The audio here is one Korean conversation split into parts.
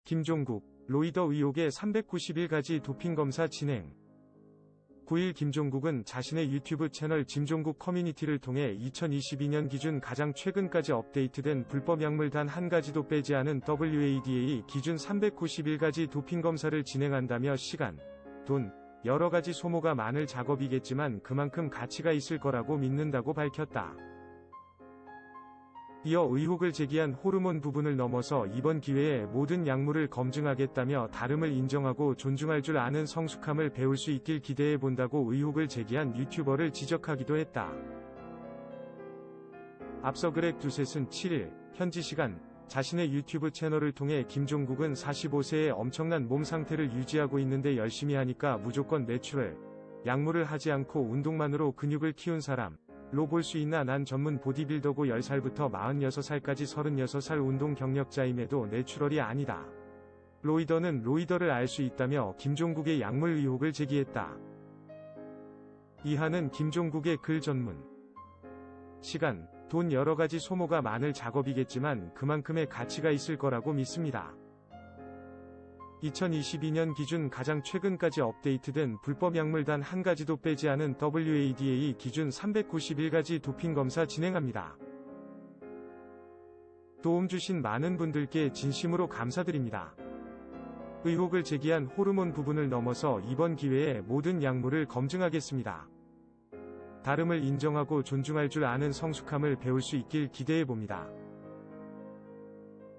김종국, 로이더 의혹의 391가지 도핑검사 진행. 9일 김종국은 자신의 유튜브 채널 김종국 커뮤니티를 통해 2022년 기준 가장 최근까지 업데이트된 불법 약물 단 한 가지도 빼지 않은 WADA 기준 391가지 도핑검사를 진행한다며 시간, 돈, 여러 가지 소모가 많을 작업이겠지만 그만큼 가치가 있을 거라고 믿는다고 밝혔다. 이어 의혹을 제기한 호르몬 부분을 넘어서 이번 기회에 모든 약물을 검증하겠다며 다름을 인정하고 존중할 줄 아는 성숙함을 배울 수 있길 기대해 본다고 의혹을 제기한 유튜버를 지적하기도 했다. 앞서 그렉 두셋은 7일 현지 시간 자신의 유튜브 채널을 통해 김종국은 45세의 엄청난 몸 상태를 유지하고 있는데 열심히 하니까 무조건 내추럴, 약물을 하지 않고 운동만으로 근육을 키운 사람 로 볼 수 있나. 난 전문 보디빌더고 10살부터 46살까지 36살 운동 경력자임에도 내추럴이 아니다. 로이더는 로이더를 알 수 있다며 김종국의 약물 의혹을 제기했다. 이하는 김종국의 글 전문. 시간, 돈 여러 가지 소모가 많을 작업이겠지만 그만큼의 가치가 있을 거라고 믿습니다. 2022년 기준 가장 최근까지 업데이트된 불법 약물 단 한 가지도 빼지 않은 WADA 기준 391가지 도핑 검사 진행합니다. 도움 주신 많은 분들께 진심으로 감사드립니다. 의혹을 제기한 호르몬 부분을 넘어서 이번 기회에 모든 약물을 검증하겠습니다. 다름을 인정하고 존중할 줄 아는 성숙함을 배울 수 있길 기대해 봅니다.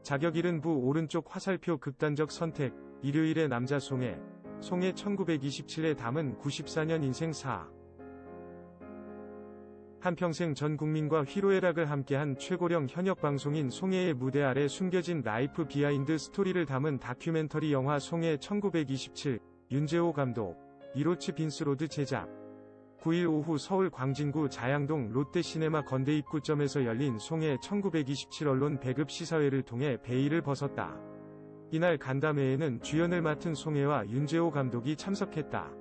자격 잃은 부 오른쪽 화살표 극단적 선택. 일요일의 남자 송해 1927에 담은 94년 인생 4. 한평생 전 국민과 희로애락을 함께한 최고령 현역 방송인 송해의 무대 아래 숨겨진 라이프 비하인드 스토리를 담은 다큐멘터리 영화 송해 1927, 윤재호 감독, 이로치 빈스로드 제작. 9일 오후 서울 광진구 자양동 롯데시네마 건대 입구점에서 열린 송해 1927 언론 배급 시사회를 통해 베일을 벗었다. 이날 간담회에는 주연을 맡은 송해와 윤재호 감독이 참석했다.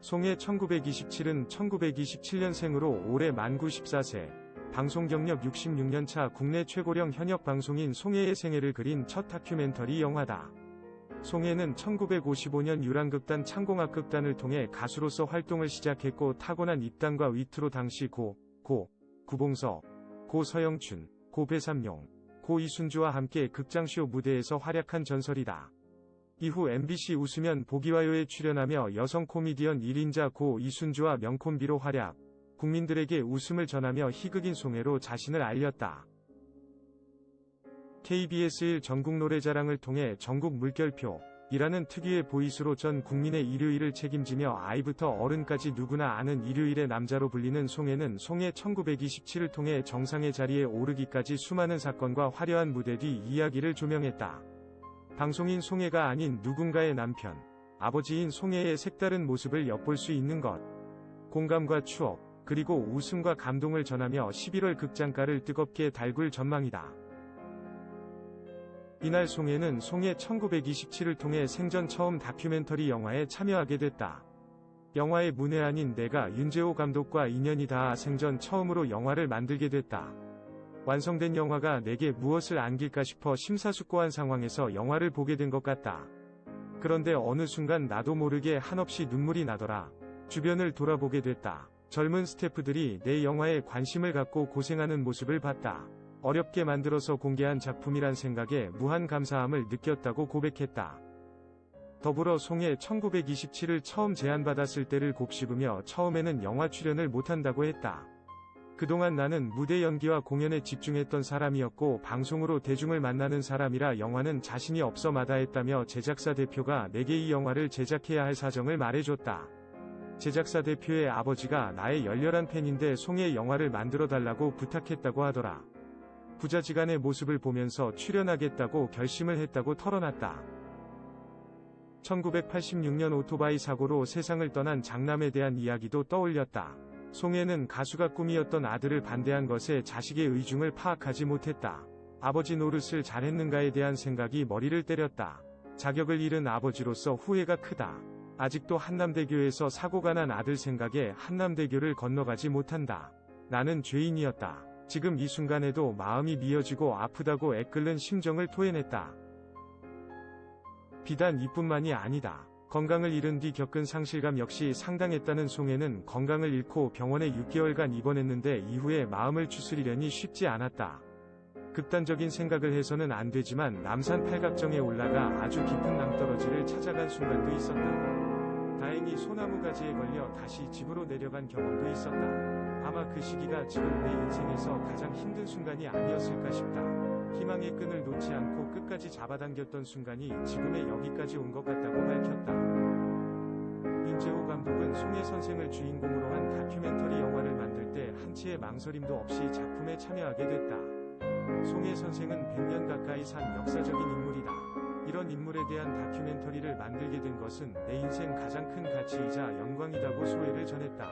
송해 1927은 1927년생으로 올해 만 94세, 방송 경력 66년차 국내 최고령 현역 방송인 송해의 생애를 그린 첫 다큐멘터리 영화다. 송해는 1955년 유랑극단 창공악극단을 통해 가수로서 활동을 시작했고 타고난 입담과 위트로 당시 고 구봉서, 고 서영춘, 고 배삼룡, 고 이순주와 함께 극장쇼 무대에서 활약한 전설이다. 이후 MBC 웃으면 보기와요에 출연하며 여성 코미디언 1인자 고 이순주와 명콤비로 활약, 국민들에게 웃음을 전하며 희극인 송해로 자신을 알렸다. KBS 1 전국 노래자랑을 통해 전국 물결표 이라는 특유의 보이스로 전 국민의 일요일을 책임지며 아이부터 어른까지 누구나 아는 일요일의 남자로 불리는 송해는 송해 1927을 통해 정상의 자리에 오르기까지 수많은 사건과 화려한 무대 뒤 이야기를 조명했다. 방송인 송해가 아닌 누군가의 남편, 아버지인 송해의 색다른 모습을 엿볼 수 있는 것. 공감과 추억, 그리고 웃음과 감동을 전하며 11월 극장가를 뜨겁게 달굴 전망이다. 이날 송해는 송해 1927을 통해 생전 처음 다큐멘터리 영화에 참여하게 됐다. 영화의 문외한인 내가 윤재호 감독과 인연이 닿아 생전 처음으로 영화를 만들게 됐다. 완성된 영화가 내게 무엇을 안길까 싶어 심사숙고한 상황에서 영화를 보게 된 것 같다. 그런데 어느 순간 나도 모르게 한없이 눈물이 나더라. 주변을 돌아보게 됐다. 젊은 스태프들이 내 영화에 관심을 갖고 고생하는 모습을 봤다. 어렵게 만들어서 공개한 작품이란 생각에 무한 감사함을 느꼈다고 고백했다. 더불어 송해 1927을 처음 제안받았을 때를 곱씹으며 처음에는 영화 출연을 못한다고 했다. 그동안 나는 무대 연기와 공연에 집중했던 사람이었고 방송으로 대중을 만나는 사람이라 영화는 자신이 없어 마다했다며 제작사 대표가 내게 이 영화를 제작해야 할 사정을 말해줬다. 제작사 대표의 아버지가 나의 열렬한 팬인데 송해 영화를 만들어달라고 부탁했다고 하더라. 부자지간의 모습을 보면서 출연하겠다고 결심을 했다고 털어놨다. 1986년 오토바이 사고로 세상을 떠난 장남에 대한 이야기도 떠올렸다. 송해는 가수가 꿈이었던 아들을 반대한 것에 자식의 의중을 파악하지 못했다. 아버지 노릇을 잘했는가에 대한 생각이 머리를 때렸다. 자격을 잃은 아버지로서 후회가 크다. 아직도 한남대교에서 사고가 난 아들 생각에 한남대교를 건너가지 못한다. 나는 죄인이었다. 지금 이 순간에도 마음이 미어지고 아프다고 애끓는 심정을 토해냈다. 비단 이뿐만이 아니다. 건강을 잃은 뒤 겪은 상실감 역시 상당했다는 송혜는 건강을 잃고 병원에 6개월간 입원했는데 이후에 마음을 추스리려니 쉽지 않았다. 극단적인 생각을 해서는 안 되지만 남산 팔각정에 올라가 아주 깊은 낭떠러지를 찾아간 순간도 있었다. 다행히 소나무 가지에 걸려 다시 집으로 내려간 경험도 있었다. 아마 그 시기가 지금 내 인생에서 가장 힘든 순간이 아니었을까 싶다. 희망의 끈을 놓지 않고 끝까지 잡아당겼던 순간이 지금의 여기까지 온 것 같다고 밝혔다. 윤재호 감독은 송혜 선생을 주인공으로 한 다큐멘터리 영화를 만들 때 한치의 망설임도 없이 작품에 참여하게 됐다. 송혜 선생은 100년 가까이 산 역사적인 인물이다. 이런 인물에 대한 다큐멘터리를 만들게 된 것은 내 인생 가장 큰 가치이자 영광이다고 소회를 전했다.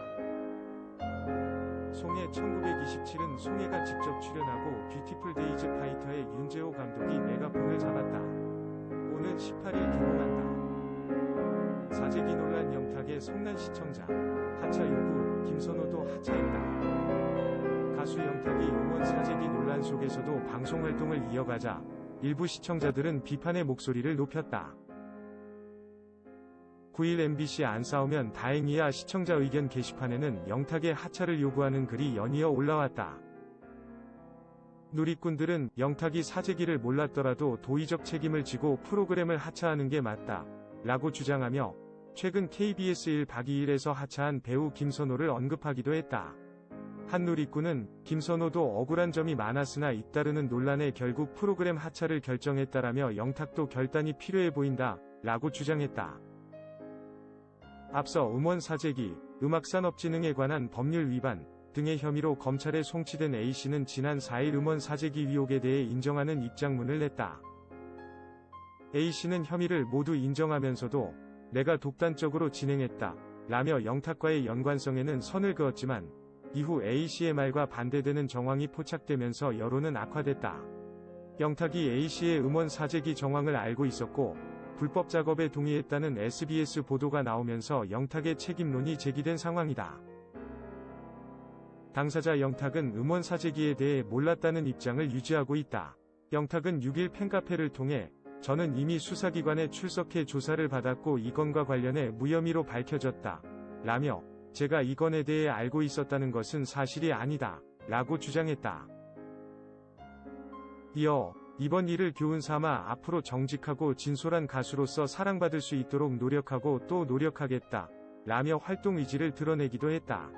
송혜 1927은 송혜가 직접 출연하고 뷰티풀 데이즈 파이터의 윤재호 감독이 메가폰을 잡았다. 오는 18일 개봉한다. 사재기 논란 영탁의 성난 시청자 하차 요구, 김선호도 하차했다. 가수 영탁이 음원 사재기 논란 속에서도 방송활동을 이어가자 일부 시청자들은 비판의 목소리를 높였다. 9일 MBC 안 싸우면 다행이야 시청자 의견 게시판에는 영탁의 하차를 요구하는 글이 연이어 올라왔다. 누리꾼들은 영탁이 사재기를 몰랐더라도 도의적 책임을 지고 프로그램을 하차하는 게 맞다 라고 주장하며 최근 KBS 1 박이일에서 하차한 배우 김선호를 언급하기도 했다. 한 누리꾼은 김선호도 억울한 점이 많았으나 잇따르는 논란에 결국 프로그램 하차를 결정했다라며 영탁도 결단이 필요해 보인다 라고 주장했다. 앞서 음원 사재기, 음악산업진흥에 관한 법률 위반 등의 혐의로 검찰에 송치된 A씨는 지난 4일 음원 사재기 의혹에 대해 인정하는 입장문을 냈다. A씨는 혐의를 모두 인정하면서도 내가 독단적으로 진행했다 라며 영탁과의 연관성에는 선을 그었지만 이후 A씨의 말과 반대되는 정황이 포착되면서 여론은 악화됐다. 영탁이 A씨의 음원 사재기 정황을 알고 있었고 불법 작업에 동의했다는 SBS 보도가 나오면서 영탁의 책임론이 제기된 상황이다. 당사자 영탁은 음원 사재기에 대해 몰랐다는 입장을 유지하고 있다. 영탁은 6일 팬카페를 통해 저는 이미 수사기관에 출석해 조사를 받았고 이 건과 관련해 무혐의로 밝혀졌다 라며 제가 이 건에 대해 알고 있었다는 것은 사실이 아니다 라고 주장했다. 이어 이번 일을 교훈 삼아 앞으로 정직하고 진솔한 가수로서 사랑받을 수 있도록 노력하고 또 노력하겠다 라며 활동 의지를 드러내기도 했다.